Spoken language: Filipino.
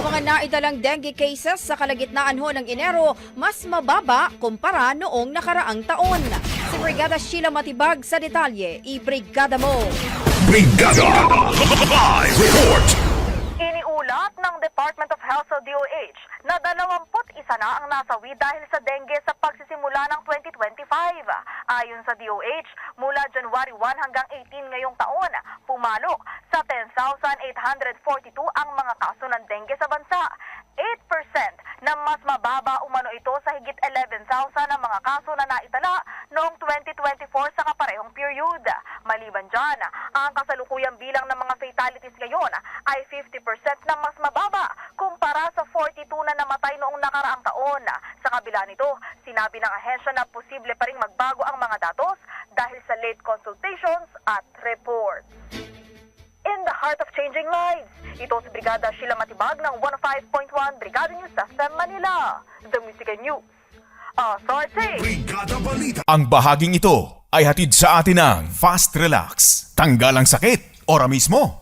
Ang mga naidalang dengue cases sa kalagitnaan ho ng Enero mas mababa kumpara noong nakaraang taon. Si Brigada Sheila Matibag sa detalye, i-brigada mo! Brigada Live Report. Iniulat ng Department of Health sa DOH na 21 na ang nasawi dahil sa dengue sa pagsisimula ng 2025. Ayon sa DOH, mula January 1 hanggang 18 ngayong taon, pumalo sa 10,842 ang mga kaso ng dengue sa bansa. 8% na mas mababa umano ito sa higit 11,000 na mga kaso na naitala noong 2024 sa kaparehong period. Maliban dyan, ang kasalukuyang bilang ng mga fatalities ngayon ay 50% na mas mababa kumpara sa 42 na namatay noong nakaraang taon. Sa kabila nito, sinabi ng ahensya na posible pa ring magbago ang mga datos dahil sa late consultations at reports. In the heart of changing lives, ito si Brigada Sheila Matibag ng 105.1 Brigada News System Manila, The Music News Authority. Brigada Balita. Ang bahaging ito ay hatid sa atin ng Fast Relax. Tanggal ang sakit, ora mismo.